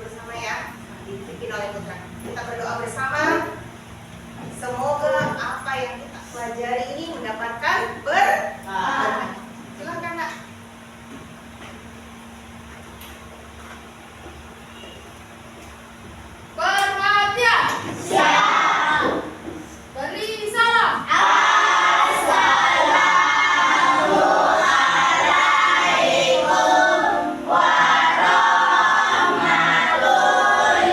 bersama ya, dipimpin oleh Putra. Kita berdoa bersama. Semoga apa yang kita pelajari ini mendapatkan berkah. Silakan Nak. Perhatian. Siap. Beri salam. Assalamualaikum warahmatullahi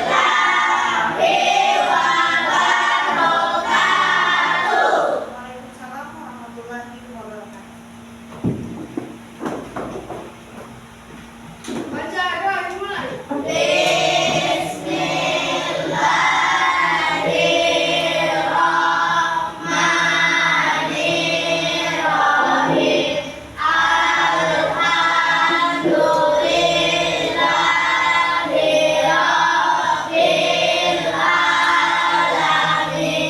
wabarakatuh. Waalaikumsalam warahmatullahi wabarakatuh. Baca doa dimulai. Bismillahirrahmanirrahim. Alhamdulillahirabbil alamin.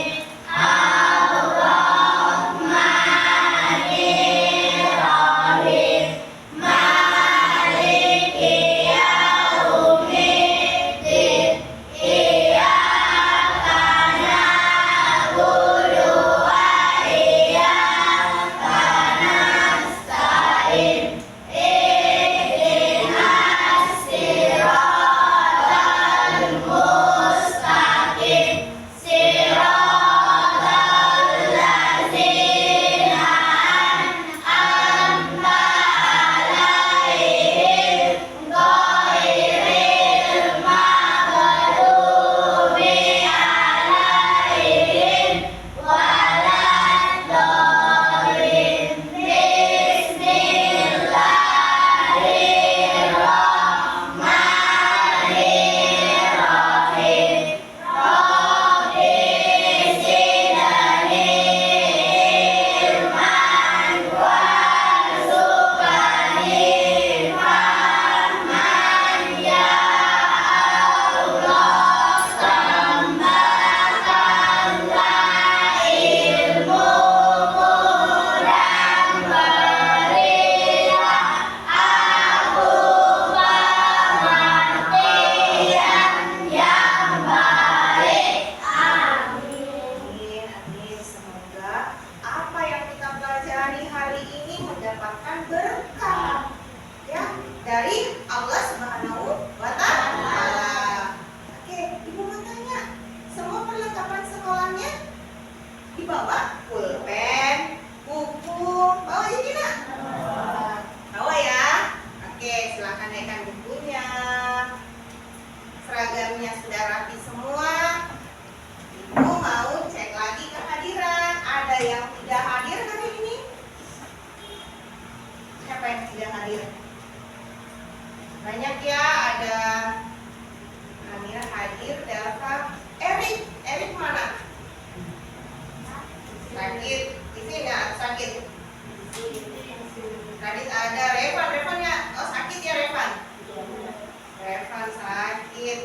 Ar-Rahmanirrahim. Maliki yaumiddin. Iyyaka na'budu wa iyyaka nasta'in. Ihdinas siratal mustaqim. Siratal ladzina an'amta 'alaihim ghairil maghdubi 'alaihim waladdallin. Bismillahirrahmanirrahim. Rabbi zidni ilman warzuqni fahman ya Allah. Tambahkanlah ilmuku dan berilah aku pengertian yang baik. Amin. Amin. Semoga apa yang kita pelajari hari ini mendapatkan berkah ya dari Allah Subhanahu wa Ta'ala. Oke, Ibu mau tanya, semua perlengkapan sekolahnya dibawa? Pulpen, buku, bawa ya tidak? Bawa ya. Oke, silakan naikkan bukunya. Seragamnya sudah rapi semua. Ibu mau cek lagi kehadiran. Ada yang tidak hadir hari ini? Siapa yang tidak hadir? Banyak ya, ada Amira hadir, Delva, Erik mana? Sakit, ini nggak sakit. Tadi ada Revan ya? Oh sakit ya Revan? Revan sakit.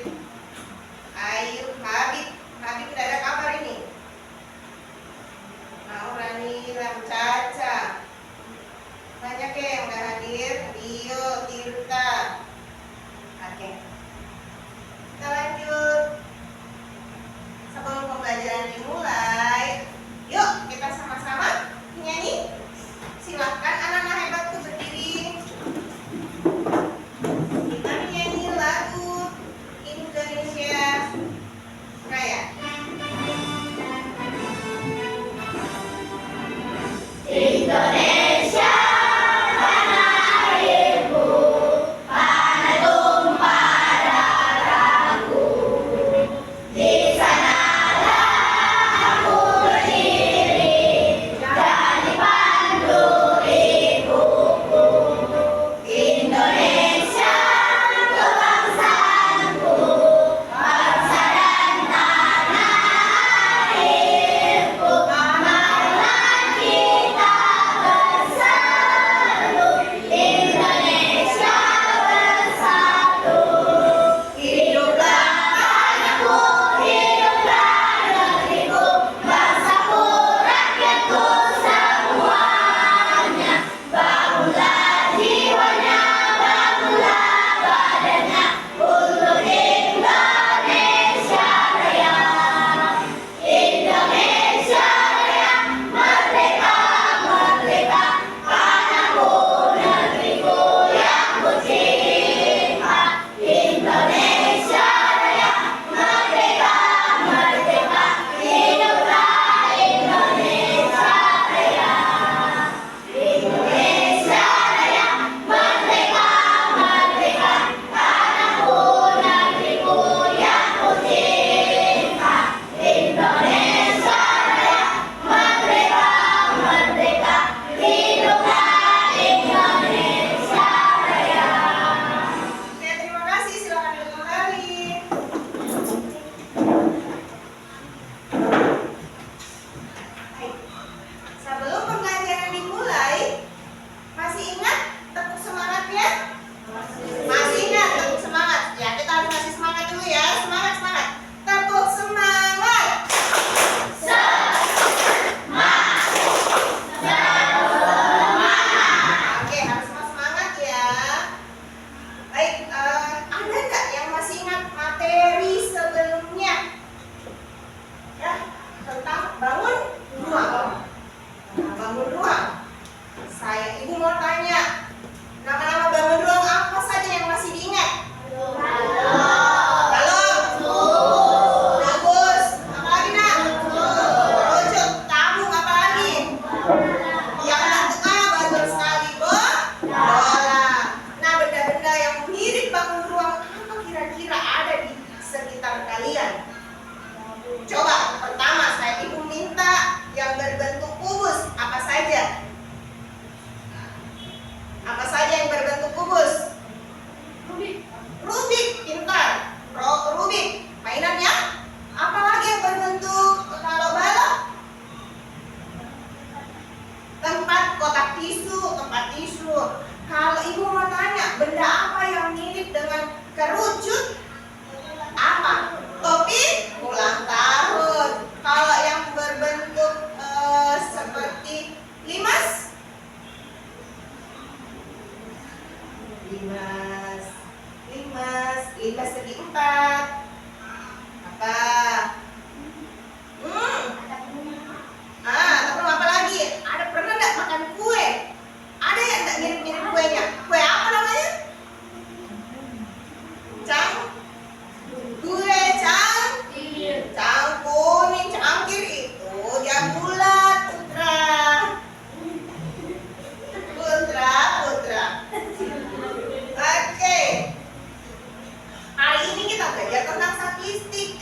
belajar tentang statistik,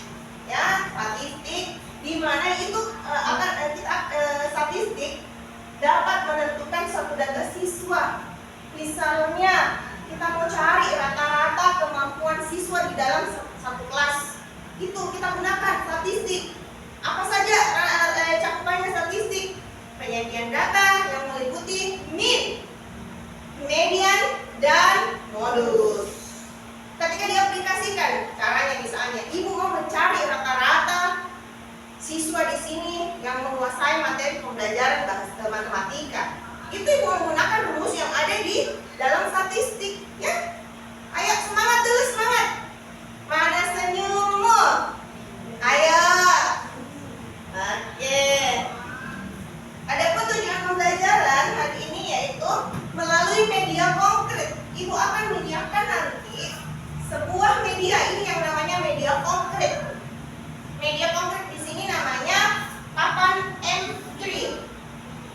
ya, statistik di mana itu statistik dapat menentukan suatu data siswa. Misalnya kita mau cari rata-rata kemampuan siswa di dalam satu kelas, itu kita gunakan statistik. Apa saja cakupannya statistik? Penyajian data yang meliputi min, median, dan modus. Ketika diaplikasikan, caranya misalnya ibu mau mencari rata-rata siswa di sini yang menguasai materi pembelajaran bahasa matematika. Itu ibu menggunakan rumus yang ada di dalam statistik, ya. Ayo semangat dulu, semangat. Mana senyummu? Ayo. Oke. Adapun tujuan pembelajaran hari ini yaitu melalui media konkret. Ibu akan menyiapkan nanti sebuah media ini yang namanya media konkret. Media konkret di sini namanya papan M3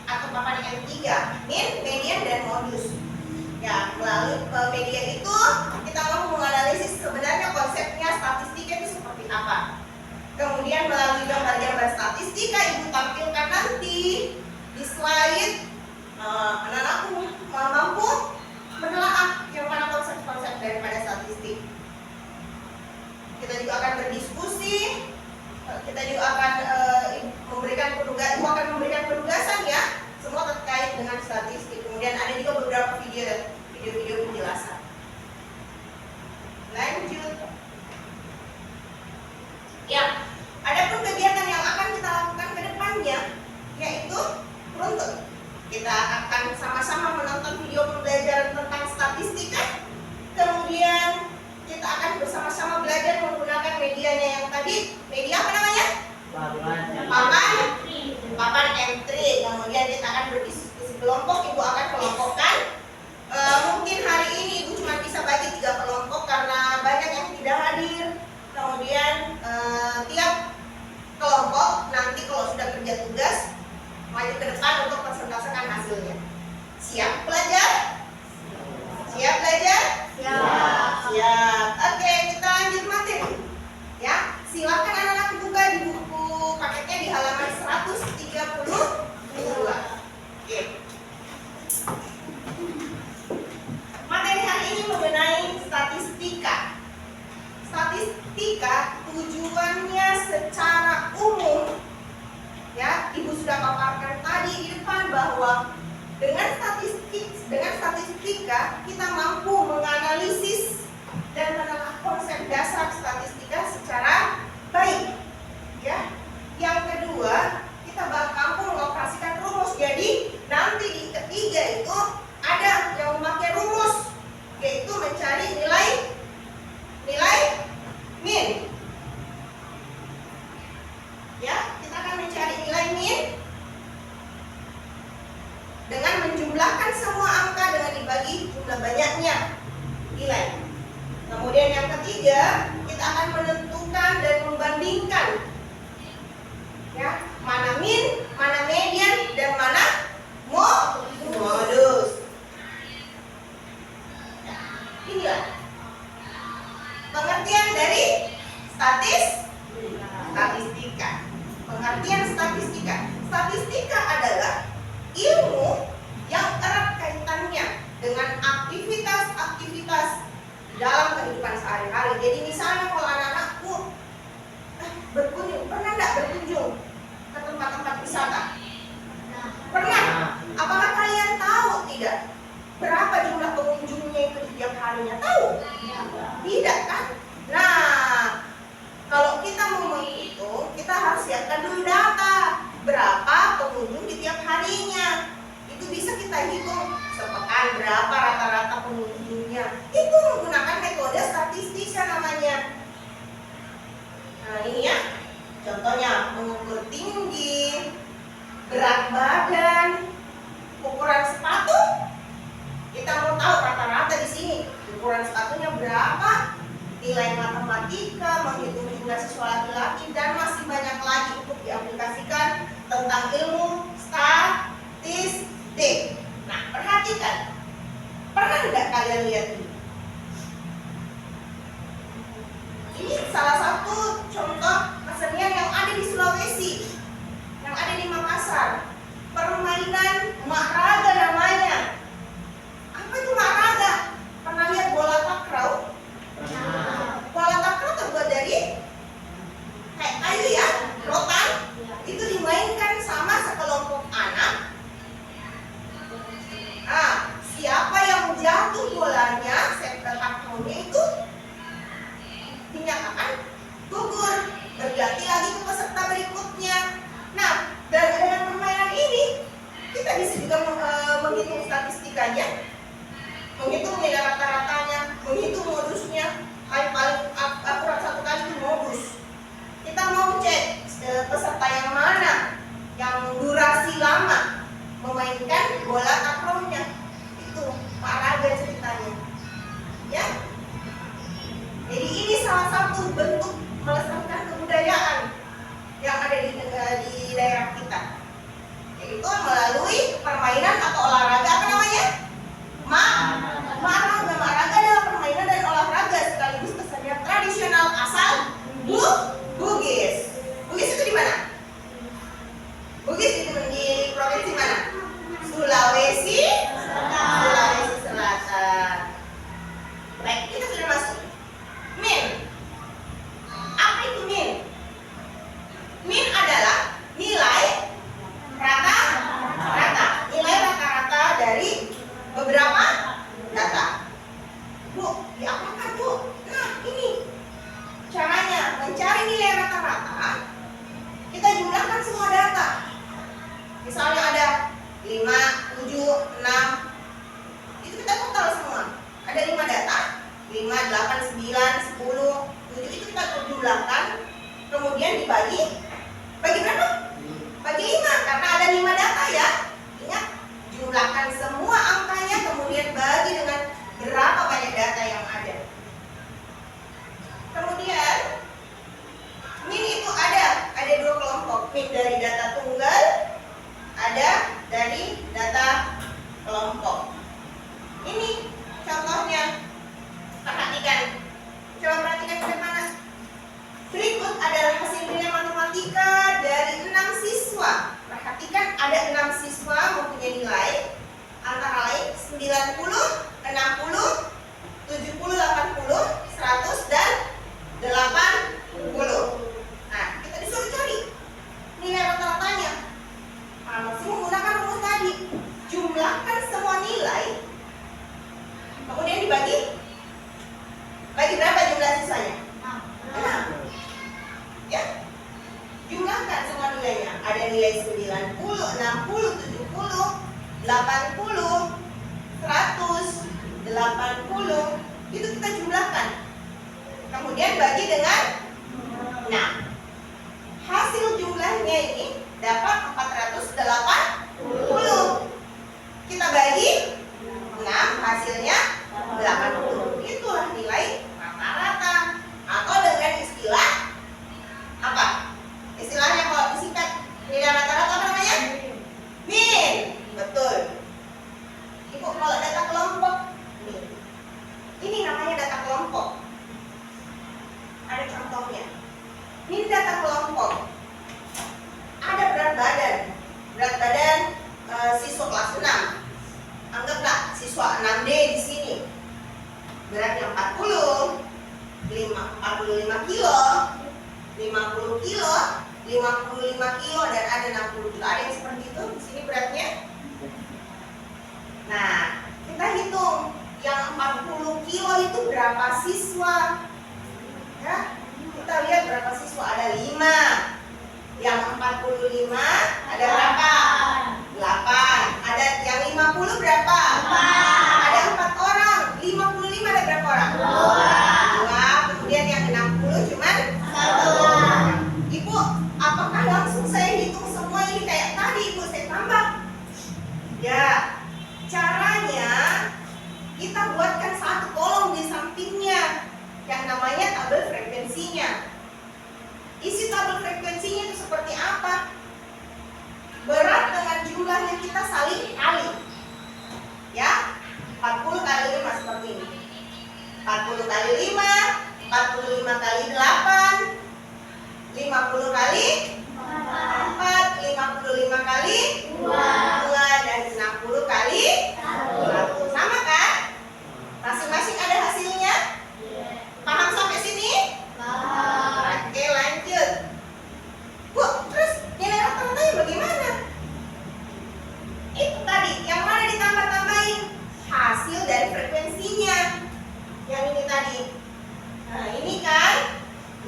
atau papan M3, min, median, dan modus. Ya, melalui media itu kita mau menganalisis sebenarnya konsepnya statistika itu seperti apa. Kemudian melalui gambar-gambar statistika ibu tampilkan nanti di slide. Anak-anakku mampu menelaah yang mana konsep-konsep daripada statistik. Kita juga akan berdiskusi. Kita juga akan memberikan penugasan ya, semua terkait dengan statistik. Kemudian ada juga beberapa video penjelasan. Lanjut. Ya, adapun kegiatan yang akan kita lakukan ke depannya yaitu beruntun. Kita akan sama-sama menonton video pembelajaran tentang statistika. Kemudian kita akan bersama-sama belajar menggunakan medianya yang tadi. Media apa namanya? Papan M3. Kemudian kita akan berdiskusi kelompok. Ibu akan kelompokkan. Mungkin hari ini ibu cuma bisa bagi 3 kelompok karena banyak yang tidak hadir. Kemudian tiap kelompok nanti kalau sudah kerja tugas maju ke depan untuk presentasikan hasilnya. Siap belajar? Siap belajar? Siap. Oke, kita lanjut materi. Ya, silakan anak-anak buka di buku paketnya di halaman 132. Oke. Materi hari ini mengenai statistika. Statistika tujuannya secara umum, ya, ibu sudah paparkan tadi di depan bahwa dengan statistika kita mampu menganalisis dan menelaah konsep dasar statistika secara baik, ya. Yang kedua, kita mampu mengoperasikan rumus. Jadi nanti di ketiga itu ada yang memakai rumus, yaitu mencari nilai min. Ya, kita akan mencari nilai min dengan menjumlahkan semua angka dengan dibagi jumlah banyaknya nilai. Kemudian yang ketiga, kita akan menentukan dan membandingkan, ya, mana min, mana median, dan mana modus. Ya, inilah pengertian dari statistika. Pengertian statistika. Statistika adalah ilmu yang erat kaitannya dengan aktivitas-aktivitas dalam kehidupan sehari-hari. Jadi misalnya kalau anak-anakku berkunjung, pernah enggak berkunjung ke tempat-tempat wisata? Pernah. Apakah kalian tahu tidak berapa jumlah pengunjungnya itu di tiap harinya? Tahu? Tidak kan? Nah, kalau kita mau menghitung, kita harus siapkan dulu data berapa pengunjung di tiap harinya. Itu bisa kita hitung sepekan berapa rata-rata pengunjungnya. Itu menggunakan metode statistika namanya. Nah, ini ya, contohnya mengukur tinggi, berat badan, ukuran sepatu. Kita mau tahu rata-rata di sini ukuran sepatunya berapa, nilai matematika, menghitung jumlah siswa laki-laki, dan masih banyak lagi untuk diaplikasikan tentang ilmu statistik. Nah, perhatikan, pernah tidak kalian lihat ini? Ini dasar permainan maharaga namanya. Apa itu maharaga? Pernah lihat bola takraw? Bola takraw terbuat dari kayak kayu ya, rotan. Itu dimainkan sama sekelompok anak. Nah, siapa yang jatuh bolanya, sepak takrawnya itu dinyatakan gugur. Berganti lagi ke peserta berikutnya. Nah, dengan permainan ini kita bisa juga menghitung statistikanya, menghitung nilai rata-ratanya, menghitung modusnya. Paling akurat satu kali itu modus. Kita mau cek peserta yang mana yang durasi lama memainkan bola takrownya. Itu olahraga ceritanya, ya. Jadi ini salah satu bentuk melestarikan kebudayaan yang ada di daerah kita, yaitu melalui permainan atau olahraga. Apa namanya? Maharaga. Maharaga adalah permainan dan olahraga sekaligus kesenian tradisional asal Bugis. Bugis itu di mana? Bugis itu di provinsi mana? Sulawesi Selatan. Baik, kita sudah masuk. Min. Apa itu min? Min adalah nilai rata-rata. Nilai rata-rata dari beberapa data. Bu, diapakan Bu? Nah, ini caranya mencari nilai rata-rata. Kita jumlahkan semua data. Misalnya ada 5, 7, 6. Itu kita total semua. Ada 5 data. 5, 8, 9, 10, 7 itu kita jumlahkan. Kemudian dibagi. Bagi berapa? Bagi 5, karena ada 5 data ya. Ingat, jumlahkan semua angkanya, kemudian bagi dengan berapa banyak data yang ada. Kemudian min itu ada 2 kelompok. Min dari data tunggal, ada dari data kelompok. Ini contohnya. Perhatikan. Coba perhatikan bagaimana. Berikut adalah hasil nilai matematika dari 6 siswa. Perhatikan ada 6 siswa mempunyai nilai antara lain 90, 60, 70, 80, 100 dan 80. Nah, kita disuruh cari nilai rata-ratanya. Masih menggunakan rumus tadi. Jumlahkan semua nilai, kemudian dibagi. Bagi berapa jumlah siswanya? 6. Ya. Jumlahkan semua nilainya. Ada nilai 90, 60, 70, 80, 100, 80. Itu kita jumlahkan. Kemudian bagi dengan 6. Hasil jumlahnya ini dapat 480. Kita bagi 6, hasilnya 80. Itulah nilai rata-rata. Atau dengan istilah apa? Istilahnya kalau disingkat nilai rata-rata apa namanya? Min. Betul. Ibu kalau data kelompok, min. Ini namanya data kelompok. Ada contohnya. Min data kelompok. Ada berat badan. Berat badan siswa kelas 6. Anggaplah siswa 6D di sini. Beratnya 45 kilo, 50 kilo, 55 kilo, dan ada 60 kilo. Ada yang seperti itu di sini beratnya. Nah, kita hitung yang 40 kilo itu berapa siswa? Ya, kita lihat berapa siswa. Ada 5. Yang 45 ada berapa? 8. Ada yang 50 berapa? 4. Ada 4 orang. 55 ada berapa orang? 2. Kemudian yang 60 cuman 1. Ibu, apakah langsung saya hitung semua ini kayak tadi Ibu saya tambah? Ya, caranya kita buatkan satu kolom di sampingnya yang namanya tabel frekuensinya. Isi tabel frekuensinya itu seperti apa? Berat dengan jumlah yang kita saling kali. Ya, 40 kali 5 seperti ini. 40 kali 5, 45 kali 8, 50 kali 4, 55 kali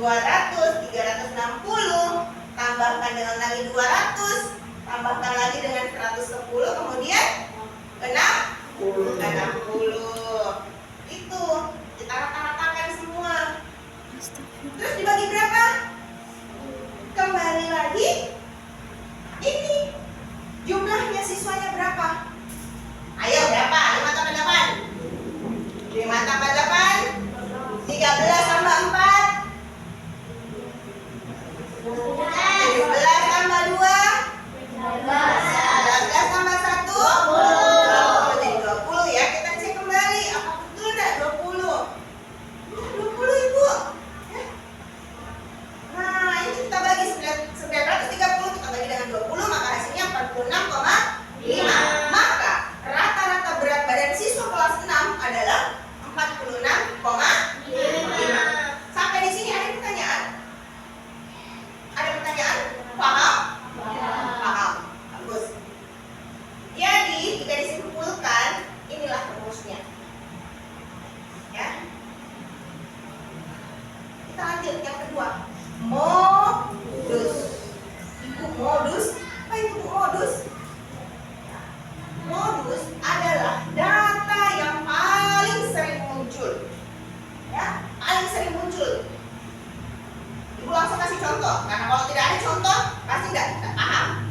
200, 360, tambahkan dengan lagi 200, tambahkan lagi dengan 110, kemudian 60. Itu kita rata-ratakan semua. Terus dibagi berapa? Kembali lagi, ini jumlahnya siswanya berapa? Ayo berapa? 5 tambah 8. 5 tambah 8, 13 tambah 4, 17 tambah 2, 19 tambah 1, 20. Jadi 20 ya. Kita cek kembali, apa betul enggak 20? 20 Ibu. Ya. Nah, ini kita bagi 930, kita bagi dengan 20, maka hasilnya 46,5. Maka rata-rata berat badan siswa kelas 6 adalah 46,5. Sampai di sini ada pertanyaan? Ada pertanyaan? Paham? Paham. Bagus. Jadi, jika disimpulkan, inilah rumusnya. Ya. Kita lanjut yang kedua. Modus. Ibu, modus. Apa itu modus? Modus adalah data yang paling sering muncul. Ya, paling sering muncul. Ibu langsung kasih contoh, karena kalau tidak ada contoh pasti nggak paham.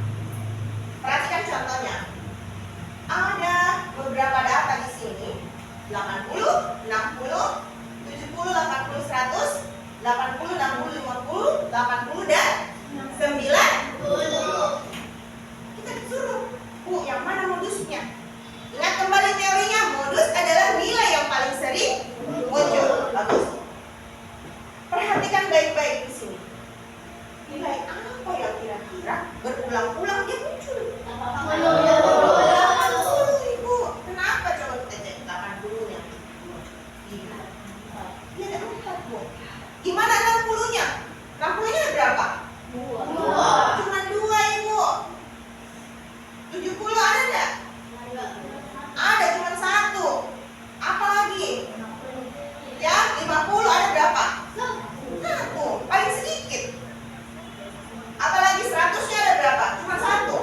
Perhatikan contohnya. Ada beberapa data di sini: 80, 60, 70, 80, 100, 80, 60, 50, 80 dan 90. Kita disuruh, Bu, yang mana modusnya? Ingat kembali teorinya, modus adalah nilai yang paling sering muncul. Bagus. Perhatikan baik-baik di sini. Nilai apa yang kira-kira berulang-ulang dia muncul? 80, Ibu. Kenapa coba kita cek 80-nya? Iya. Dia ada 4, Bu. Gimana 60-nya? 60-nya ada berapa? 2. Cuma 2, Ibu. 70 ada enggak? Ada, cuma 1. Apa lagi? Ya, 50 ada berapa? 1. Paling sedikit. Apalagi 100-nya ada berapa? Cuma 1.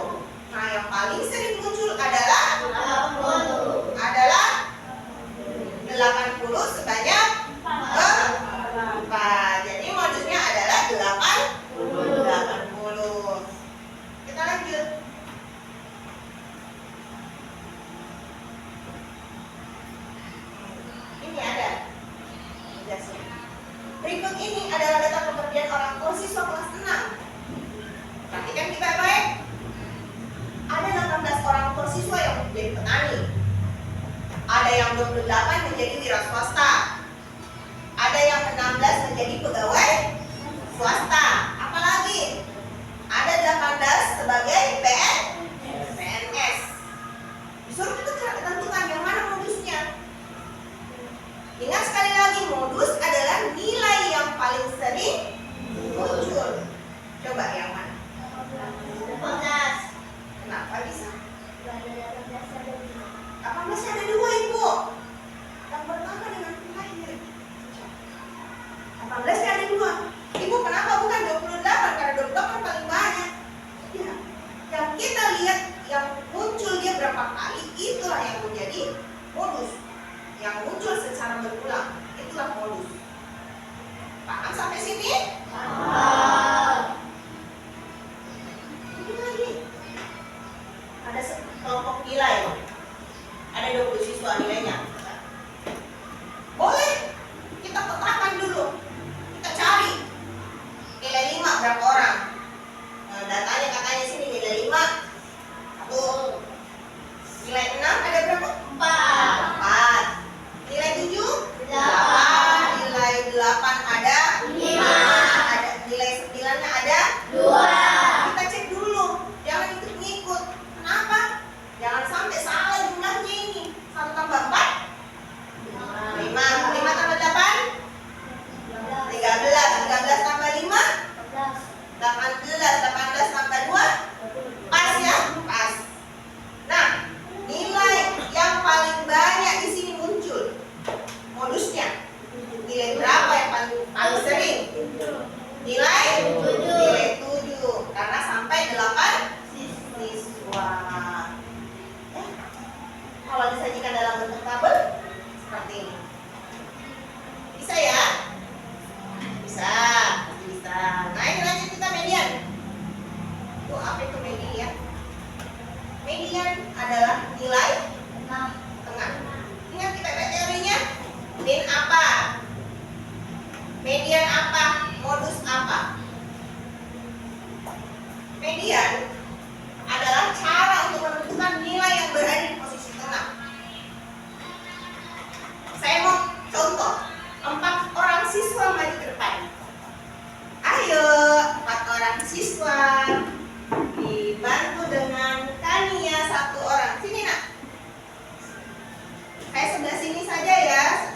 Nah, yang paling sering muncul adalah 80 sebanyak 4. Jadi modusnya adalah 80. Kita lanjut. Ini ada. Berikut ini adalah data pekerjaan orang tua siswa kelas 6. Perhatikan kita baik. Ada 18 orang tua siswa yang menjadi petani. Ada yang 28 menjadi wira swasta. Ada yang 16 menjadi pegawai swasta. Apalagi? Ada 18 sebagai PNS. Disuruh kita tentukan yang mana modusnya. Ingat sekali lagi, modus adalah nilai yang paling sering muncul. Coba yang mana? 18. Kenapa bisa? 18 ada 2, Ibu. Yang pertama dengan terakhir. 18 ada mahasiswa, dibantu dengan Kania 1 orang. Sini nak, saya sebelah sini saja ya.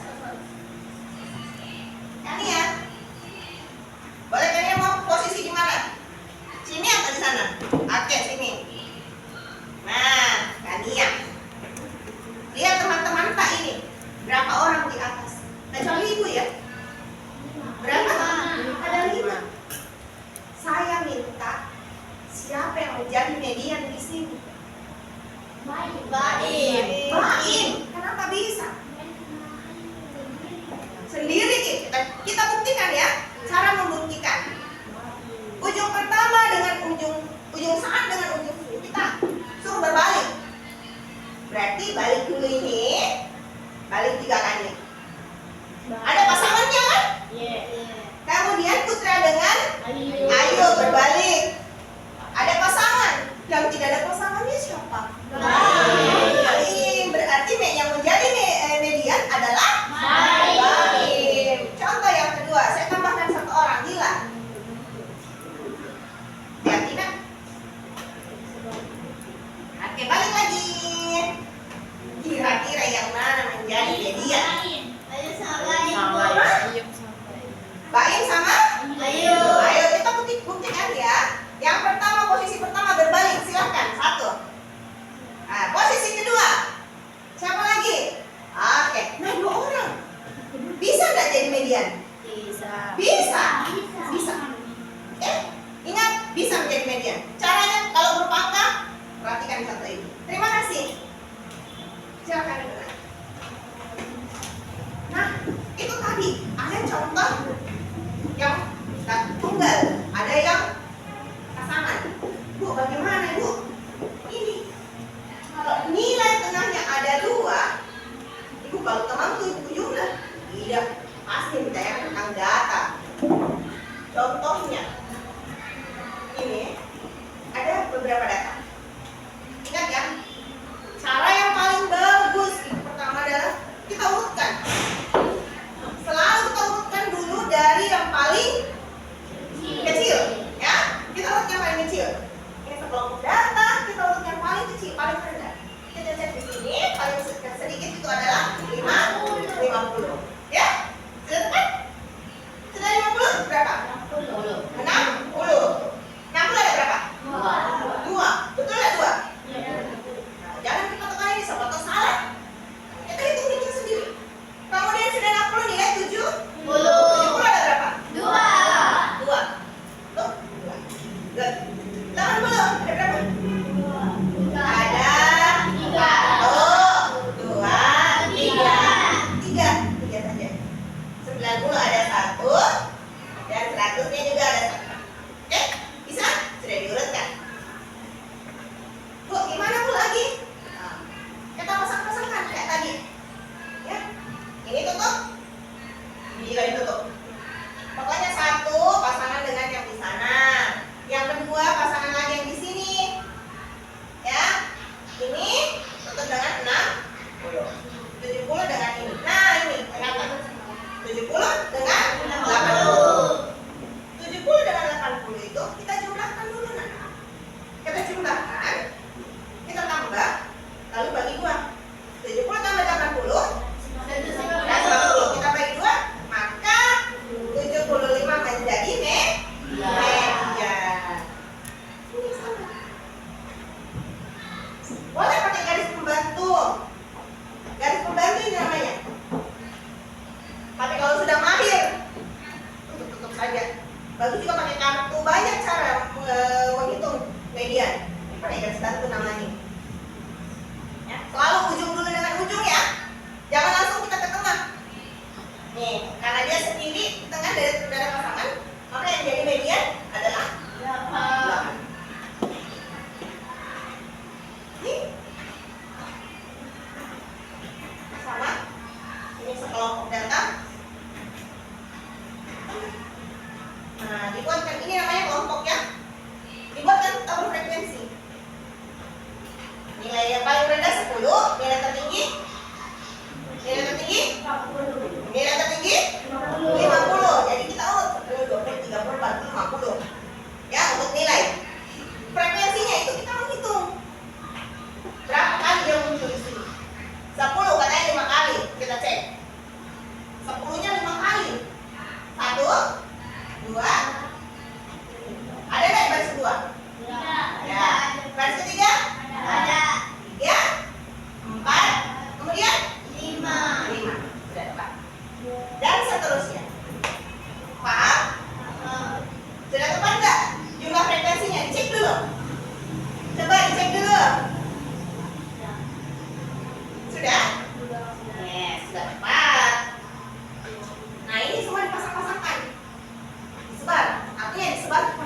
Kania, boleh Kania mau posisi di mana? Sini atau di sana? Oke, sini. Nah, Kania, lihat teman-teman tak ini, berapa orang di atas? Kecuali ibu ya. Berapa? Ada 5. Saya minta siapa yang menjadi median di sini? Baim. Kenapa bisa? Sendiri kita buktikan ya. Cara membuktikan. Ujung pertama dengan ujung saat dengan ujung sini kita suruh berbalik. Berarti balik dulu ini, balik 3 kali. Ada pasangannya kan? Kemudian Putra dengan Ayu berbalik. Ada pasangan. Yang tidak ada pasangannya siapa? Baim. Berarti yang menjadi median adalah Baim. Contoh yang kedua, saya tambahkan 1 orang, Dila. Lihat tidak? Oke, balik lagi. Kira-kira yang mana menjadi median? Baim sama? Ayo kita buktikan ya. Yang pertama, posisi pertama berbalik, silakan 1. Nah, posisi kedua, siapa lagi? Oke, nah 2 orang. Bisa nggak jadi median? Bisa. Ingat, bisa menjadi median. Caranya kalau berupa angka, perhatikan contoh ini. Terima kasih. Silakan. Nah, itu tadi ada contoh yang tunggal, ada yang pasangan. Bu, bagaimana Ibu? Ini kalau nilai tengahnya ada 2, Ibu kalau teman tuh Ibu jumlah. Tidak, pasti ditanyakan tentang data. Contohnya, ini ada beberapa data. Ingat ya, cara yang paling bagus itu pertama adalah kita urutkan. Selalu kita urutkan dulu dari yang paling kecil, ya. Kita urut yang paling kecil. Ini sekelompok data, kita urut yang paling kecil, paling rendah. Kita cek di sini, paling sedikit itu adalah 50. Ya, sudah tepat? Sudah 50 berapa? 60. 60 ada berapa? 2. Betul nggak 2? Nah, jangan kita tekan ini, siapa tahu salah. Kita hitung sendiri. Kemudian sudah 60 nilai 70 ada berapa? 2. Tuh, 2. Good. 80 ada berapa? Ada 3 saja. 90 ada 1 dan 100-nya juga ada 1. Oke, bisa? Sudah diurutkan. Bu, gimana Bu lagi? Nah, kita pasang-pasangkan kayak tadi. Ya. Ini tutup. Ini juga ditutup. Pokoknya 1 pasangan dengan yang di sana. Yang kedua pasangan lagi yang di sini. Ya. Ini tutup dengan 60. 70 dengan ini. Nah, ini kelihatan. 70 dengan 80. 70 dengan 80 itu kita jumlahkan dulu nah. Kita jumlahkan, kita tambah, lalu bagi 2. 70 tambah 80 dan 90 kita bagi 2, maka 75 menjadi median. Ini sama. Boleh pakai garis pembantu. Garis pembantu ini namanya. Tapi kalau sudah mahir, tutup saja. Bagus juga pakai kartu, banyak cara menghitung median. Ini pakai garis pembantu namanya. Ya, selalu ujung dulu dengan ujung ya. Jangan langsung kita ke tengah. Nih, karena dia sendiri tengah dari saudara pasangan, maka yang jadi median adalah 8. Nih. Sama. Ini sekelompok data. Nah, dibuatkan ini namanya kelompok ya. Dibuatkan tabel frekuensi. Nilai yang paling rendah 10, nilai tertinggi 50. Jadi kita urut 10, 20, 30, 40, 50. Ya, untuk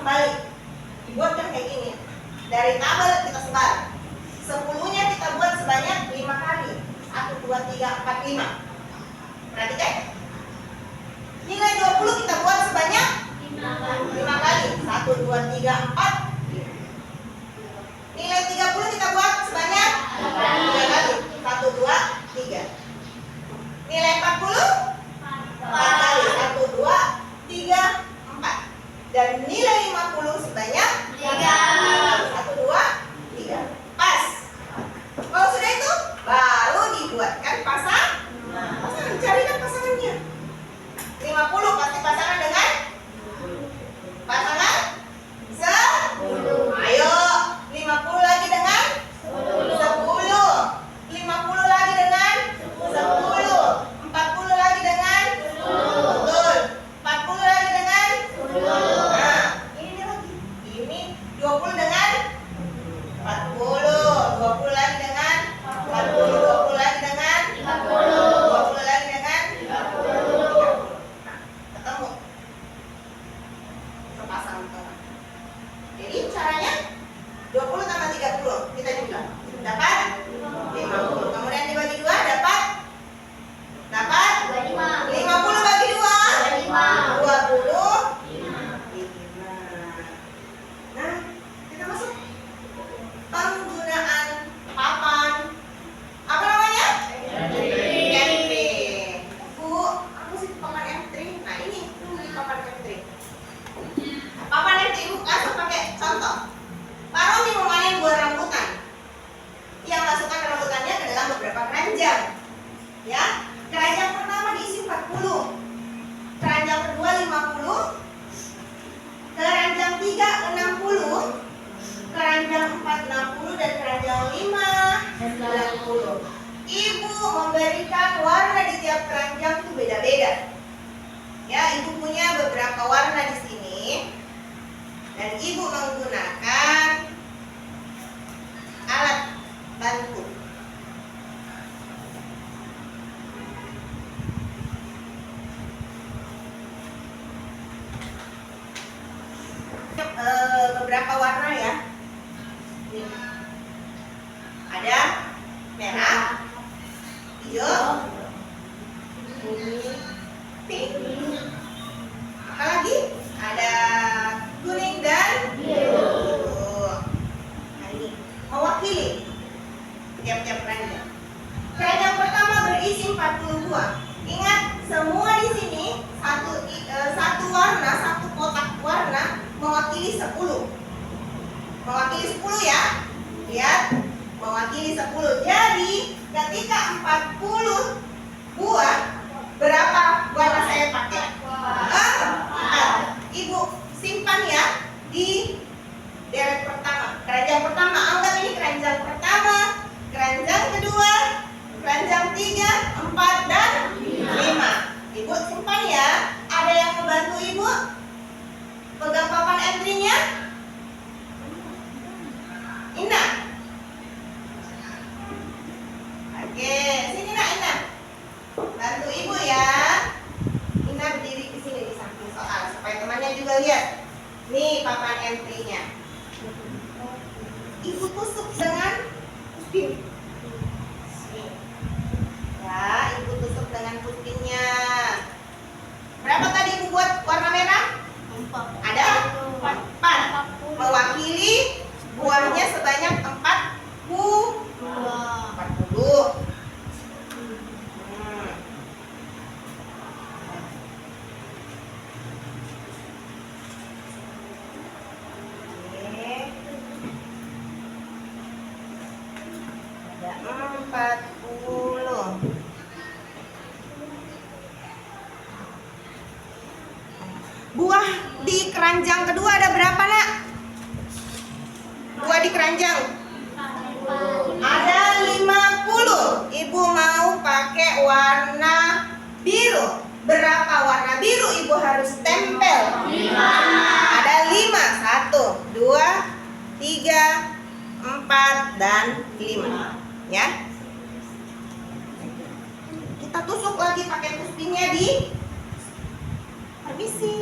kembali. Dibuatkan kayak gini. Dari tabel kita sebar. 10-nya kita buat sebanyak 5 kali. 1, 2, 3, 4, 5. Perhatikan. Nilai 20 kita buat sebanyak 5 kali. 1, 2, 3, 4. Nilai 30 kita buat sebanyak 3 kali. 1, 2, 3. Nilai 40 4 kali. 1, 2, 3, 4. Dan nilai 50 sebanyak 1, 2, 3. Pas. Kalau sudah itu baru dibuatkan pasangan. Carikan pasangannya. 50 pasti pasangan dengan pasangan 10. Ayo, 50 lagi dengan 10. 50 lagi dengan 10. 40 lagi dengan 10. Betul. 40 lagi dengan 10. Nah, ini lagi. Ini 20 dengan 40. 20 lagi dengan 40. 20 lagi dengan 50. 20 lagi dengan 50. Ketemu. Sepasang tengah. Jadi caranya 20 tambah 30 kita juga dapat 50. Kemudian dibagi 2 dapat 50 bagi 2 20. Nah, kita masuk penggunaan papan apa namanya? Entry. Bu, aku sih papan entry. Nah, ini beli papan entry. Papan entry Ibu langsung pakai contoh. Pak Romi memanen buah rambutan. Yang masukkan rambutannya ke dalam beberapa keranjang. Ya, keranjang pertama diisi 40. Keranjang kedua 50. Keranjang 3 60. Keranjang 4 60 dan keranjang 5 90. Ibu memberikan warna di tiap keranjang itu beda-beda. Ya, Ibu punya beberapa warna di sini. Dan Ibu menggunakan alat bantu. Beberapa warna ya. Nih. Ada merah, hijau, kuning, pink. Apa lagi? Ada kuning dan biru. Nah, ini mewakili tiap-tiap keranjang. Keranjang pertama berisi 40 buah. Ingat, semua di sini satu warna, satu kotak warna mewakili 10. Mewakili 10 ya. Lihat, mewakili 10. Jadi, ketika 40 buah, berapa warna saya pakai? 4. Ibu simpan ya di deret pertama. Keranjang pertama, anggap ini keranjang pertama, keranjang kedua, keranjang 3, 4 dan 5. Ibu simpan ya. Ada yang membantu Ibu pegang papan entry-nya? Ina. Oke, sini nak Ina. Bantu Ibu ya. Ina berdiri di sini di samping soal supaya temannya juga lihat. Nih papan entry-nya. Ibu tusuk dengan puspin. Ya, Ibu tusuk dengan puspinnya. Berapa tadi Ibu buat warna merah? Ada 4. Mewakili buahnya sebanyak 40. Ada 40. Buah di keranjang kedua ada berapa, Nak? Buah di keranjang ada 50. Ibu mau pakai warna biru. Berapa warna biru Ibu harus tempel? 5. Ada 5. 1, 2, 3, 4 dan 5. Ya. Kita tusuk lagi pakai puspinnya di permisi.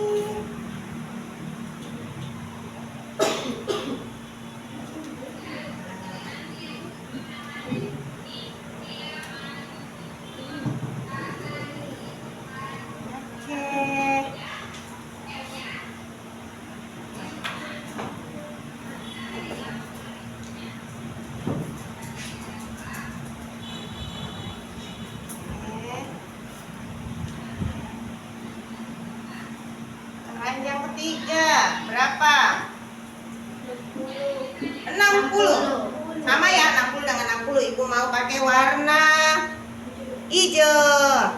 berapa? 60. Sama ya, 60 dengan 60. Ibu mau pakai warna hijau.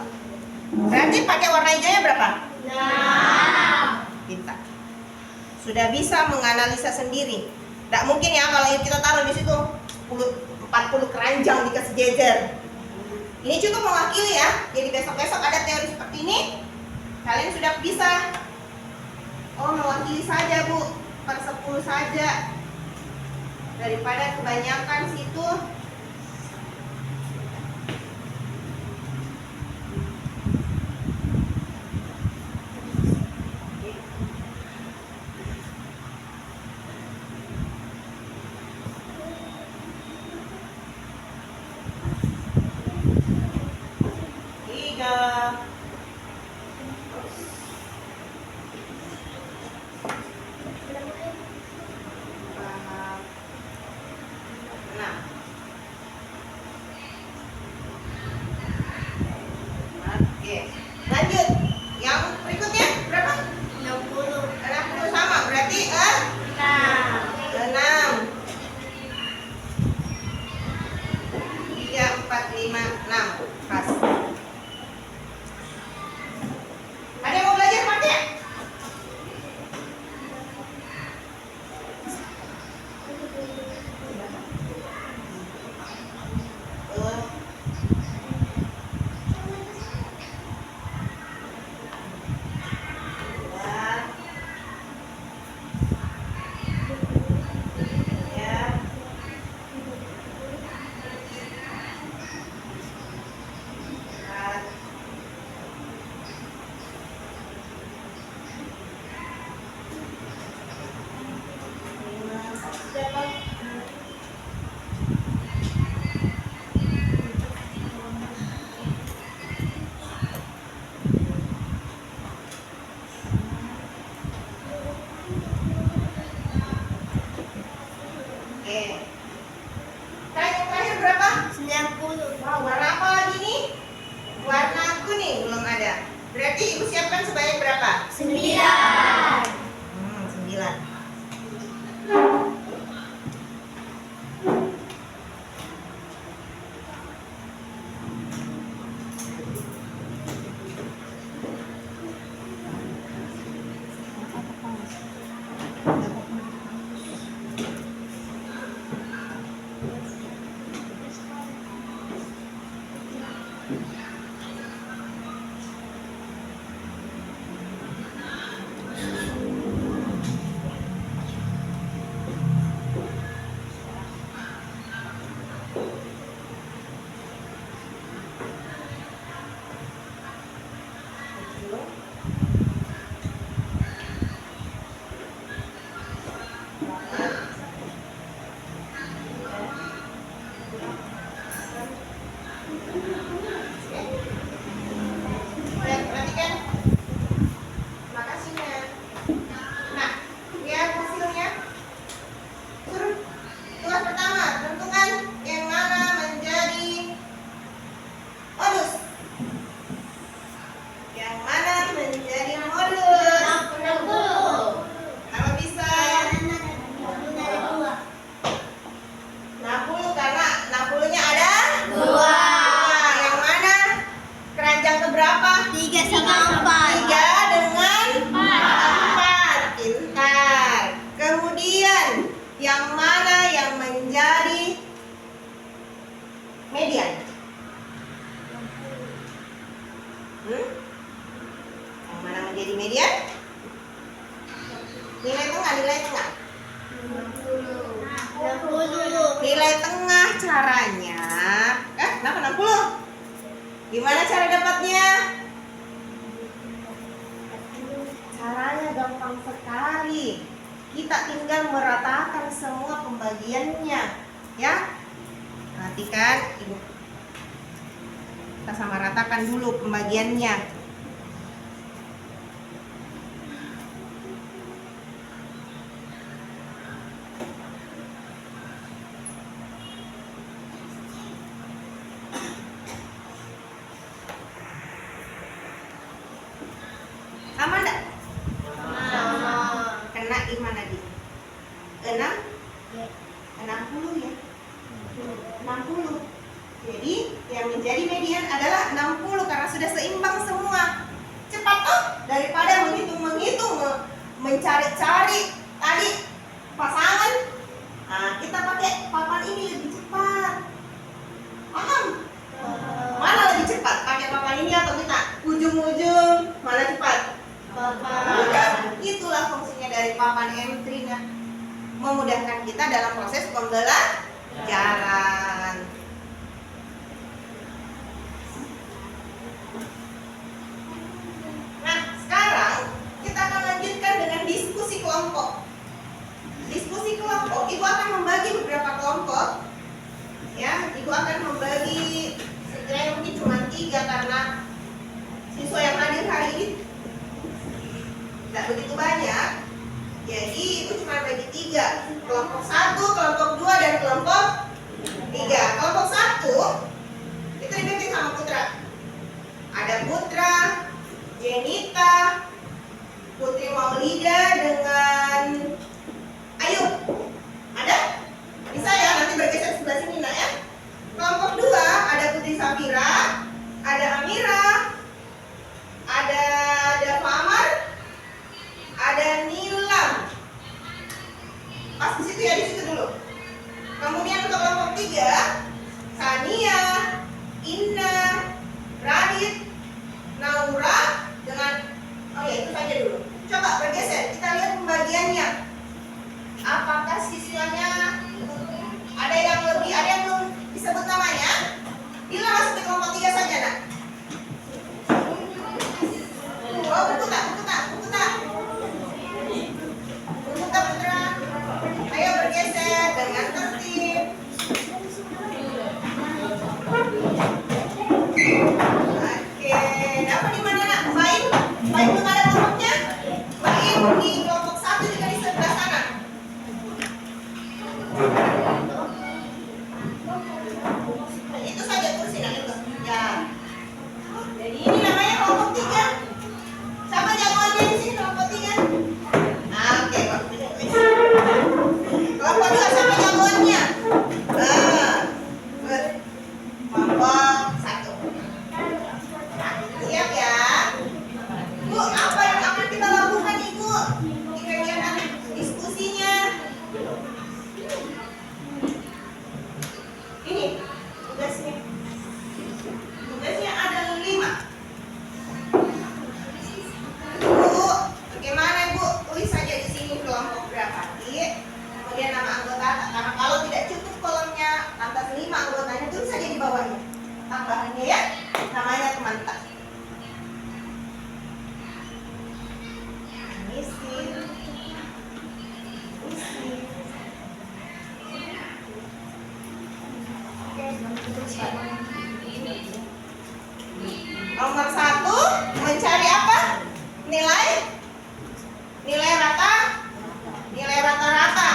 Berarti pakai warna hijaunya berapa? 6. Kita sudah bisa menganalisa sendiri. Tidak mungkin ya kalau kita taruh di situ 40 keranjang dikasih jejer. Ini cukup mewakili ya. Jadi besok-besok ada teori seperti ini, kalian sudah bisa. Oh, mewakili saja Bu, per 10 saja. Daripada kebanyakan situ. Oke, lanjut. Yang berikutnya berapa? 60 sama, berarti 6. 3, 4, 5, 6. Pas. Ada yang mau belajar pakai? Oke. Terakhir berapa? 90. Wow, warna apa lagi nih? Warna kuning belum ada. Berarti ibu siapkan sebanyak berapa? 9. 9. Perhatikan. Makasihnya. Nah, lihat hasilnya. Suruh tugas pertama, tentukan yang mana menjadi modus. Yang mana menjadi modus? 60. Kalau bisa 60 karena 60-nya ada 2. Yang mana keranjang keberapa? 3 sama 4. 3 dengan 4. Pintar. Kemudian yang mana yang menjadi median? Yang mana menjadi median? Nilai tengah, nilai tengah. 60. Nilai tengah caranya. Kenapa 60? Gimana cara dapatnya? Caranya gampang sekali. Kita tinggal meratakan semua pembagiannya, ya. Perhatikan, Ibu. Kita sama ratakan dulu pembagiannya. Sama enggak? Sama. Kena 5 mencari-cari tadi pasangan, nah kita pakai papan ini lebih cepat. Paham? Mana lebih cepat? Pakai papan ini atau kita ujung-ujung? Mana cepat? Papan. Itulah fungsinya dari papan M3, nah, memudahkan kita dalam proses pembelajaran. Nah, sekarang kita akan lanjutkan dengan diskusi kelompok. Diskusi kelompok, Ibu akan membagi beberapa kelompok. Ya, Ibu akan membagi sekiranya mungkin cuma 3 karena siswa yang hadir hari ini tidak begitu banyak. Jadi Ibu cuma bagi 3, kelompok 1, kelompok 2, dan kelompok 3. Kelompok 1 itu dipimpin sama Putra. Ada Putra, Jenita, Putri Maulida dengan Ayu. Ada? Bisa ya, nanti bergeser sebelah sini nak ya. Kelompok 2 ada Putri Safira, ada Amira, ada Dava Amar, ada Nilam. Pas di situ ya, di situ dulu. Kemudian untuk kelompok 3, Sania, Inna, Radit, Naura dengan, oh ya itu saja dulu. Coba bergeser, kita lihat pembagiannya. Apakah siswanya ada yang lebih, ada yang belum disebut namanya? Bila masuk di kelompok 3 saja nak. Oh buku tak, Putra. Ayo bergeser dengan tertib. Oke, dapat di mana nak? Baik belum ada kelompoknya? Baik di kelompok 1 juga di sebelah sana. Itu saja kursi nak itu. Ya. Jadi ini namanya kelompok 3. Siapa jagoannya di sini kelompok 3? Nah, oke, kelompok 2 siapa jagoannya? Kelompok 1. Siap ya? Bu, apa yang akan kita lakukan Ibu di kegiatan diskusinya? Ini tugasnya. Tugasnya ada 5. Bu, bagaimana Bu? Tulis saja di sini kelompok berapa. Kemudian nama anggota. Karena kalau tidak cukup kolomnya atas 5 anggotanya, tulis saja di bawahnya. Tambahannya ya, namanya teman tak. Nomor 1 mencari apa? Nilai rata-rata.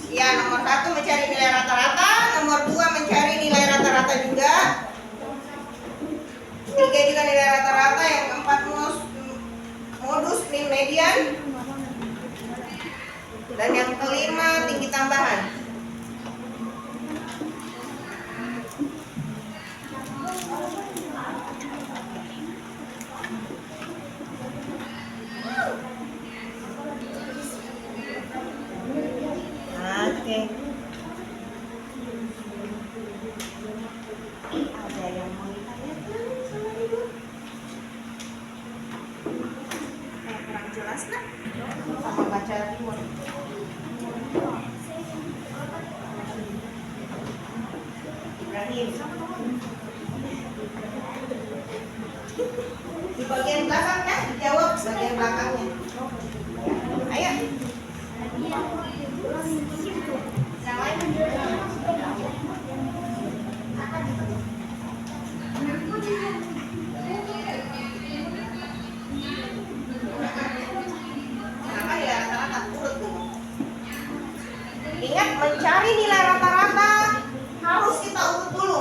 Ya, nomor 1 mencari nilai rata-rata, nomor 2 mencari nilai rata-rata juga. 3 juga nilai rata-rata, yang keempat modus mean median. Dan yang kelima tinggi tambahan. Oke. Ada yang mau ditanyakan sama Ibu? Kayak kurang jelas nak? Sama baca remote. Ibrahim. Di bagian belakang kan? Dijawab bagian belakangnya. Ayo. Yang lain. Kenapa ya rata-rata urut dulu. Ingat, mencari nilai rata-rata harus kita urut dulu.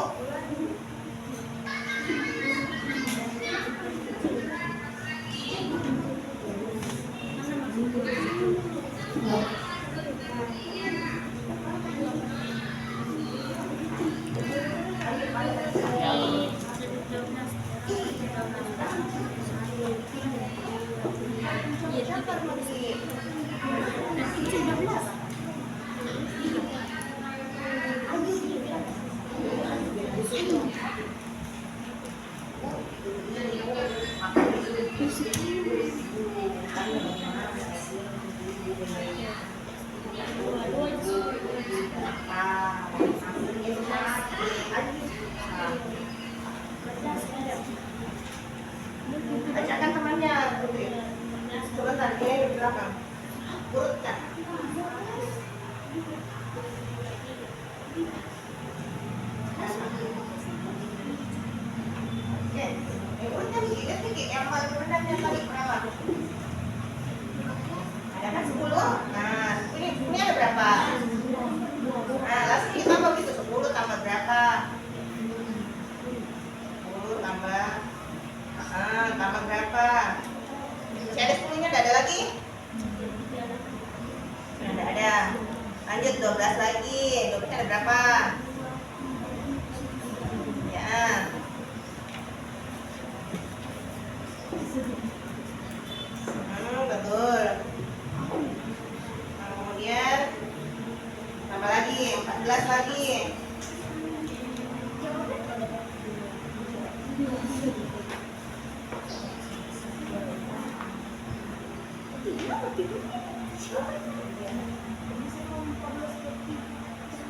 Bacakan temannya, Putri. Sebentar, dia di belakang. Urutkan. Oke, urutkan lihat nih yang paling rendah yang tadi berapa? Ada kan 10? Nah, ini ada berapa? Nah, langsung ditambah gitu, 10 tambah berapa? 10 tambah berapa? Masih ada 10-nya, ada lagi? Ada. Lanjut 12 lagi. 12 ada berapa? Ya. Betul. Kemudian tambah lagi 14 lagi.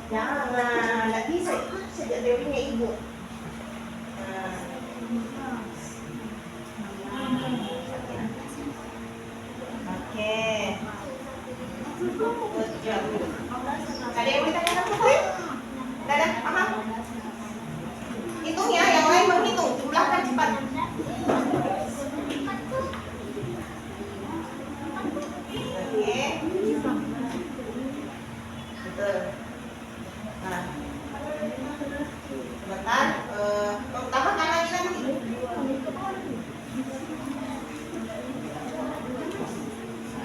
Jangan, nggak bisa ikut sejak dewinya ibu. Oke. Good job. Ada yang mau ditanyakan Putri? Nggak ada? Paham? Hitung ya, yang lain menghitung. Jumlahkan cepat. Oke. Betul. Nah, sebentar. Tambahkan lagi nanti.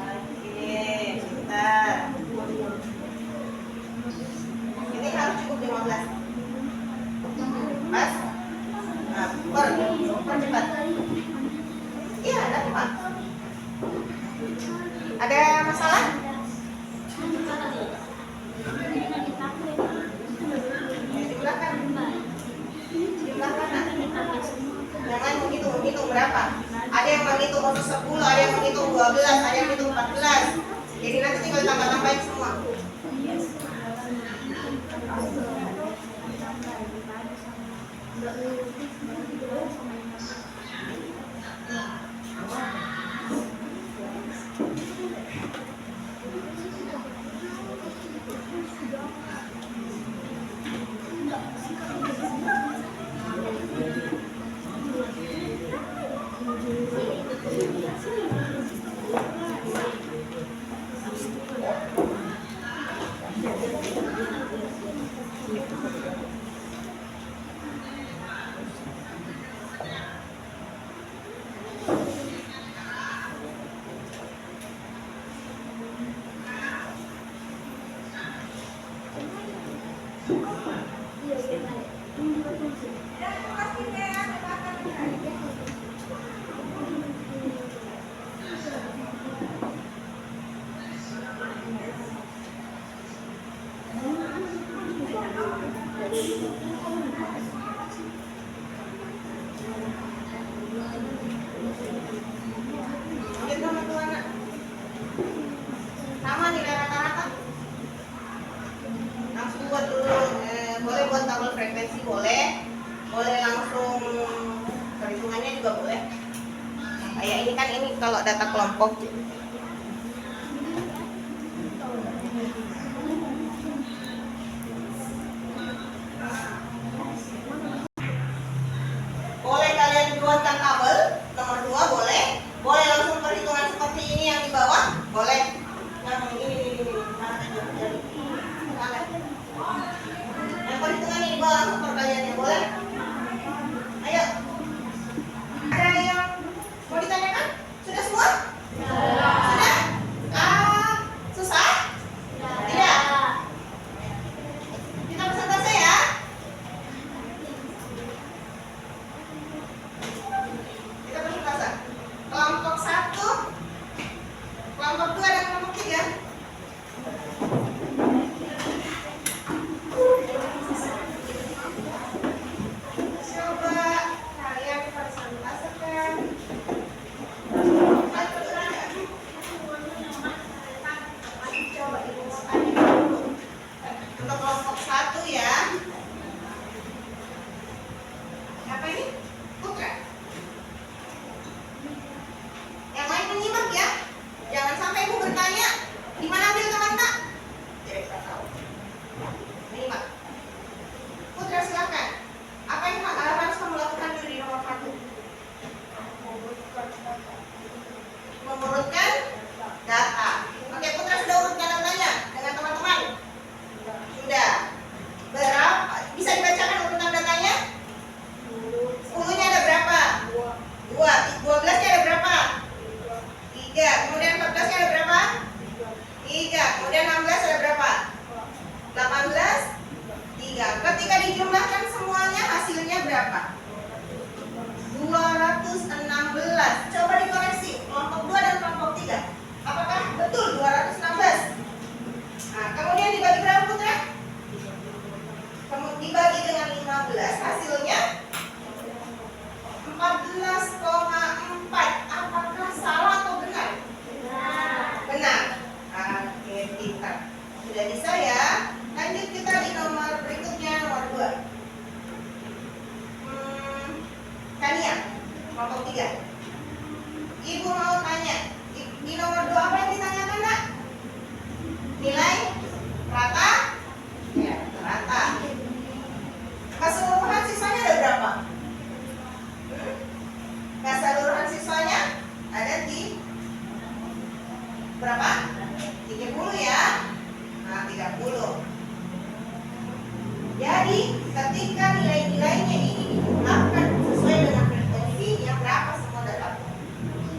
Oke, sebentar. Ini harus cukup 15. Mas? Nah, percepat. Iya, ada Pak. Ada masalah? Silakan. Yang lain menghitung berapa? Ada yang menghitung untuk 10, ada yang menghitung 12, ada yang menghitung 14. Jadi nanti tinggal tambah-tambahin semua. Sama nilai rata-rata. Langsung buat dulu. Boleh buat tabel frekuensi, boleh langsung perhitungannya juga boleh. Kayak ini kan, ini kalau data kelompok. Boleh kalian buatkan tabel nomor 2, boleh langsung perhitungan seperti ini yang di bawah, boleh. Yang ini. Yang perhitungan ini bawah langsung perkaliannya, boleh. Ayo. Ada yang mau ditanyakan? Sudah semua? Sudah? Susah? Tidak? Kita persentase ya. Kita persentase. Kelompok 1 Di mana ambil teman tak? Tidak tahu. Ini Mak. Putra silakan. Apa yang harus kamu lakukan dulu di nomor 1? Mengurutkan data. Oke, Putra sudah urutkan datanya dengan teman-teman? Sudah. Berapa? Bisa dibacakan urutan datanya? 10-nya ada berapa? 2. 12-nya ada berapa? 3. Kemudian 14-nya ada berapa? 3. Kemudian 16 ada berapa? 18? 3. Ketika dijumlahkan semuanya hasilnya berapa? 216. Coba dikoreksi kelompok 2 dan kelompok 3. Apakah betul 216? Nah, kemudian dibagi berapa, Putra? Dibagi dengan 15 hasilnya 14,4. Apakah salah atau benar? Benar. Oke, pintar. Sudah bisa ya. Lanjut kita di nomor berikutnya, nomor 2. Tania, kelompok 3. Ibu mau tanya, di nomor 2 apa yang ditanyakan, Nak? Nilai rata? Ya, rata. Keseluruhan siswanya ada berapa? Keseluruhan siswanya ada di berapa? 30 ya. Nah, 30. Jadi, ketika nilai-nilainya ini dijumlahkan sesuai dengan frekuensinya, berapa semua dapat?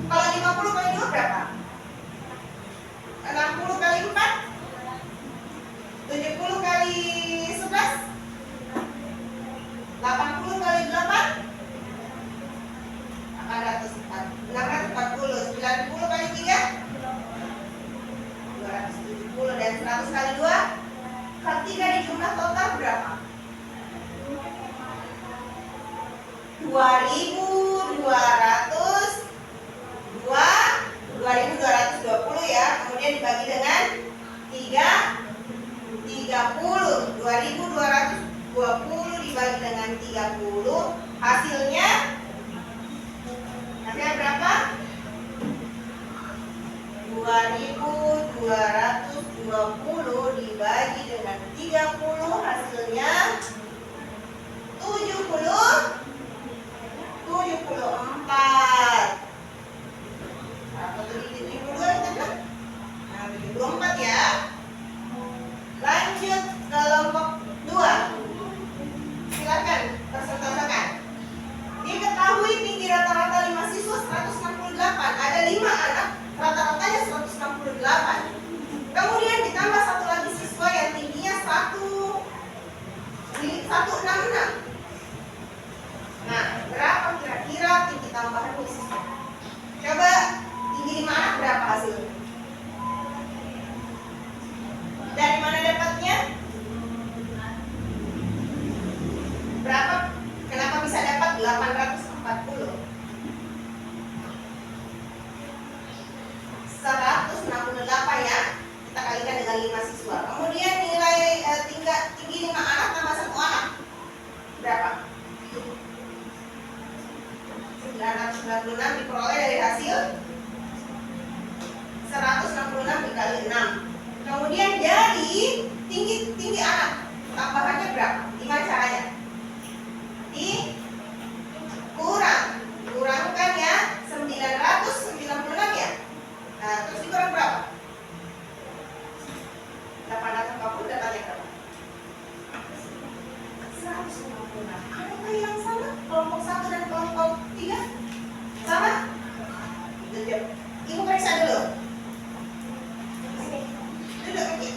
Kalau 50 kali 2 berapa? 60 kali 4? 70 kali 11? 80 kali 8? 640. 90 kali 3? 270. Dan 100 kali 2? Ketika dijumlah total berapa? 2220 ya. Kemudian dibagi dengan 30. 2220 dibagi dengan 30 hasilnya berapa? 2220 dibagi dengan 30 hasilnya 74. Atau 72 itu kan? Nah, 74 ya. Lanjut kelompok 2. Silakan persentasekan. Diketahui tinggi rata-rata 5 siswa 168. Ada 5 anak, rata-ratanya 168. Kemudian ditambah satu lagi siswa yang tingginya 166. Nah, berapa kira-kira tinggi tambahan siswa? Coba tinggi 5 anak berapa hasilnya? Dari mana dapatnya? Berapa? Kenapa bisa dapat 840? 168 ya. Kita kalikan dengan 5 siswa. Kemudian nilai tinggi 5 anak tambah 1 anak berapa? 996 diperoleh dari hasil 166 dikali 6. Kemudian dari tinggi anak tambahannya berapa? Gimana caranya? Kurangkan ya, 996 ya. Nah, terus dikurang berapa? 840 datanya berapa? 156. Adakah yang sama? Kelompok 1 dan kelompok 3? Sama? Ibu periksa dulu. Duduk lagi.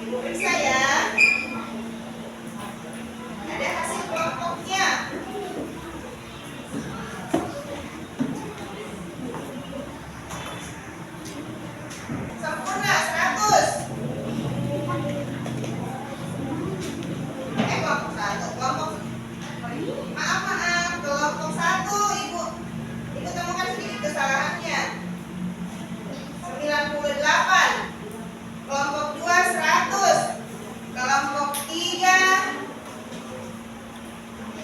Ibu periksa ya. Ada hasil kelompoknya. Sempurna 100. Kelompok 1. Maaf, kelompok 1 Ibu temukan sedikit kesalahannya. 98. Kelompok 2 100. Kelompok 3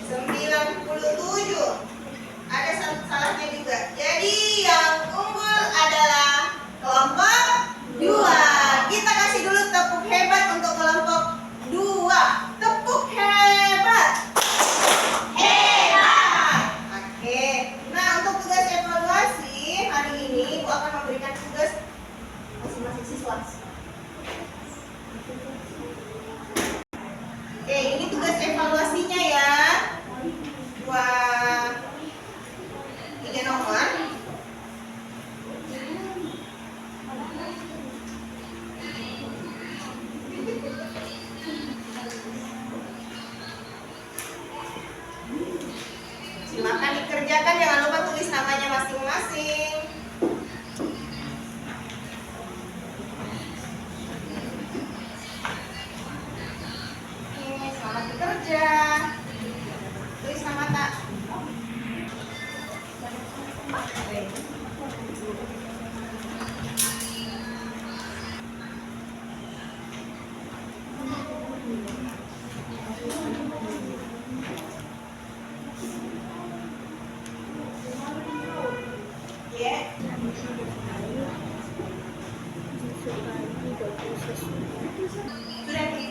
97. Ada satu salahnya juga. Jadi yang unggul adalah kelompok siswa. Oke, ini tugas evaluasinya ya. 3 nomor. Silakan dikerjakan, jangan lupa tulis namanya masing-masing. Selamat bekerja. Tulis nama tak. Ya. Sudah di.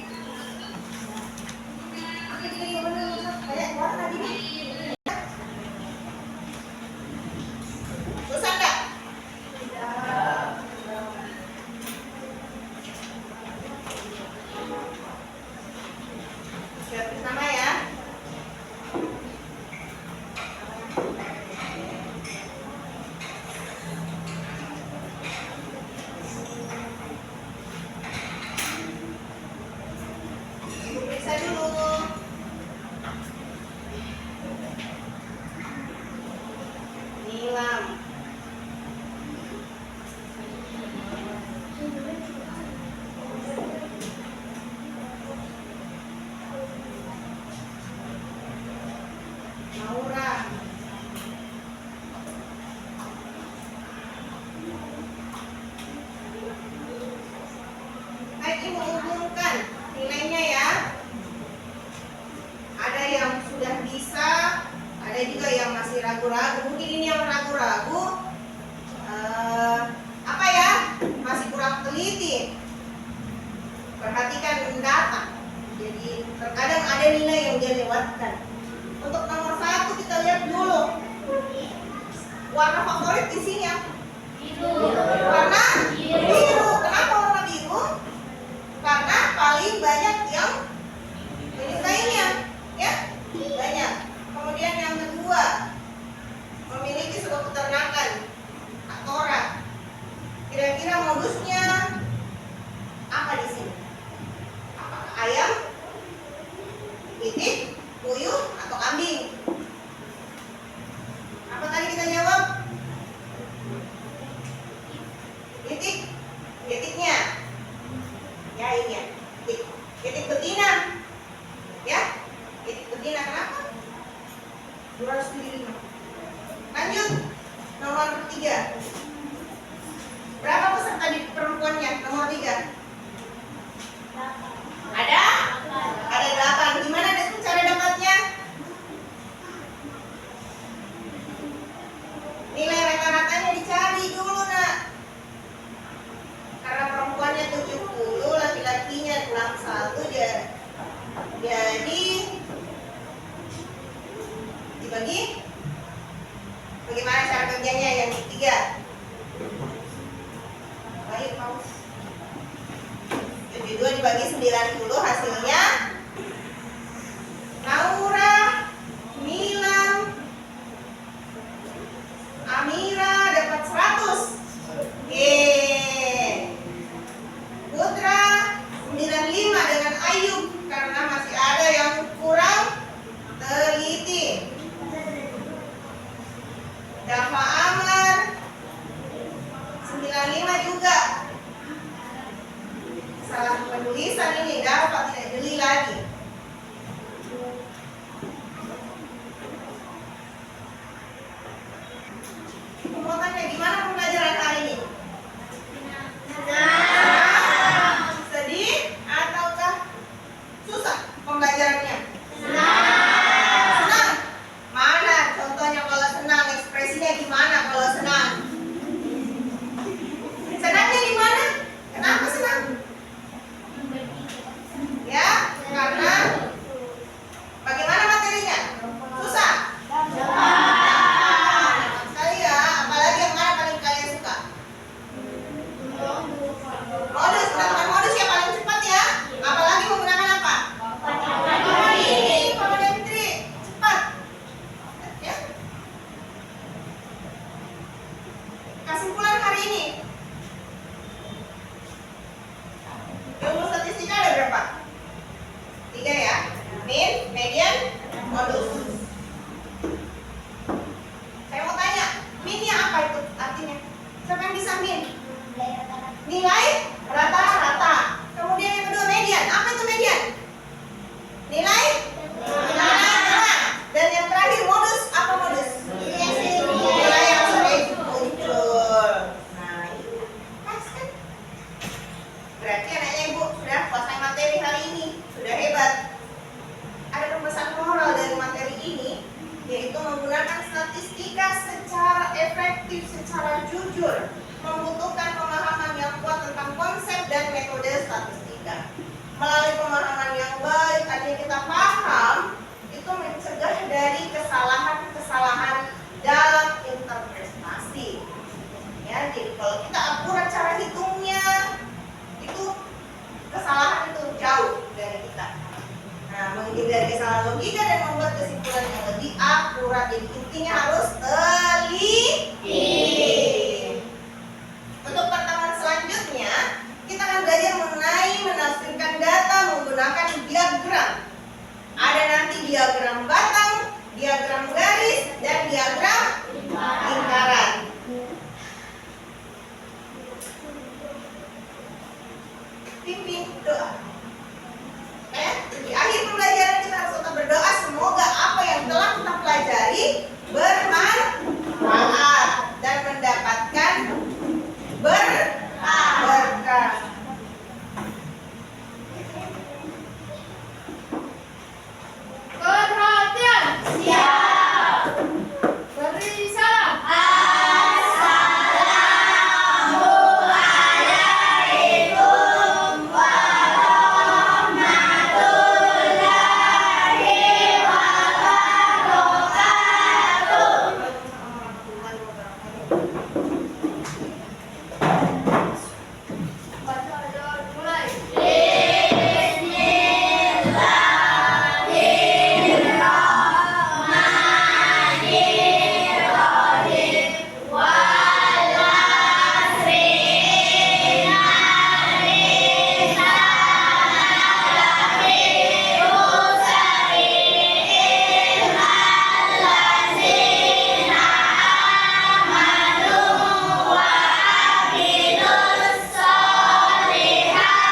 Kayak warna tadi. Susah enggak? Sudah tulis nama ya. Periksa dulu. Nilam. Naura. Baik, Ibu umumkan nilainya ya. Ada yang sudah bisa, ada juga yang masih ragu-ragu. Mungkin ini yang ragu-ragu, apa ya? Masih kurang teliti. Perhatikan data. Jadi terkadang ada nilai yang dia lewatkan. Untuk nomor 1 kita lihat dulu. Warna favorit di sini apa? Warna biru. Kenapa warna biru? Karena paling banyak yang menyukainya, ya, banyak. Kemudian yang kedua, memiliki sebuah peternakan atau orang. Kira-kira modusnya apa di sini? Apakah ayam, itik, puyuh, atau kambing? Apa tadi kita jawab? Itik, itiknya. Ya ini ya, itik betina. Ya, itik betina kenapa? 275. Lanjut, nomor 3. Berapa peserta di perempuannya? Nomor 3. Ada? Ada 8. Gimana cara dapatnya? Nilai rata-ratanya dicari dulu, Nak. Karena perempuannya 70, laki-lakinya kurang 1, jadi dibagi. Bagaimana cara kerjanya yang ketiga? Baik, paus. 72 dibagi 90, hasilnya Naura, Nilam, Amira dapat 100. Putra 95 dengan Ayub karena masih ada yang kurang teliti. Dafa Amar 95 juga. Salah penulisan ini, Dafa tidak jeli lagi. Mau tanya gimana pembelajaran hari ini? Sedih ataukah susah pembelajarannya? Senang. Mana contohnya kalau senang? Ekspresinya gimana kalau senang? Senangnya gimana? Kenapa senang? Ya, karena Nilai rata-rata. Kemudian yang kedua median. Apa itu median? Nilai tengah. Dan yang terakhir modus. Apa modus? Nilai yang sering muncul. Nah, ini pas kan? Berarti anaknya ibu sudah kuasai materi hari ini. Sudah hebat. Ada pesan moral dari materi ini, yaitu menggunakan statistika secara efektif, secara jujur, membutuhkan pemahaman yang kuat tentang konsep dan metode statistika. Melalui pemahaman yang baik, artinya kita paham, itu mencegah dari kesalahan-kesalahan dalam interpretasi. Ya, jadi kalau kita akurat cara hitungnya, itu kesalahan itu jauh dari kita. Nah, menghindari kesalahan logika dan membuat kesimpulan yang lebih akurat. Jadi intinya harus teliti. Untuk pertemuan selanjutnya, kita akan belajar mengenai menafsirkan data menggunakan diagram. Ada nanti diagram batang, diagram garis, dan diagram lingkaran. Pimpin doa. Di akhir pembelajaran kita harus tetap berdoa, semoga apa yang telah kita pelajari bermanfaat dan mendapatkan berkah. Perhatian. Siap. Beri salam. Assalamualaikum warahmatullahi wabarakatuh. Baca doa mulai. Bismillahirrahmanirrahim. Wal asri innal insana lafi khusr illa allazina amanu wa amilus solihati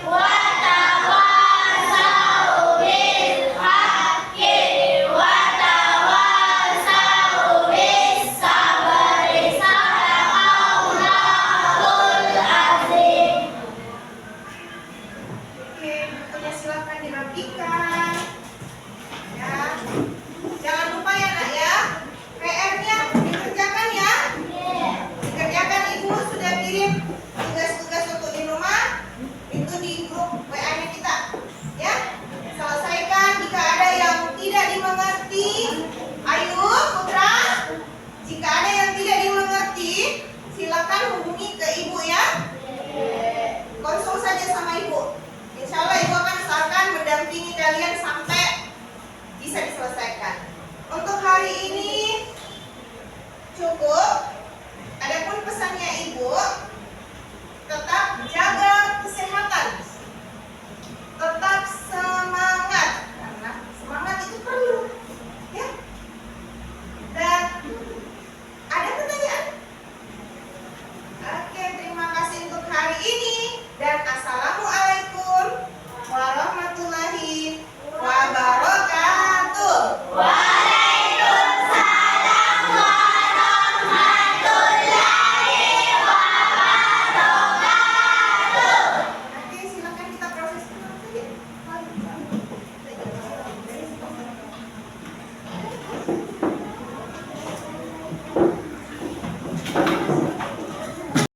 wa tawassaw bil haqqi wa tawassaw bis sabri. Sadaqallahul azim. Oke, bukunya silakan dirapikan. Ya, jangan lupa ya nak ya, PR-nya dikerjakan ya. Dikerjakan, ibu sudah kirim tugas-tugas untuk di rumah, itu di grup WA-nya kita. Ya, selesaikan. Jika ada yang tidak dimengerti, ayo Putra. Jika ada yang tidak dimengerti, silakan hubungi ke ibu ya. Konsul saja sama ibu. Insya Allah ibu akan usahakan mendampingi kalian sampai bisa diselesaikan. Untuk hari ini cukup. Adapun pesannya ibu,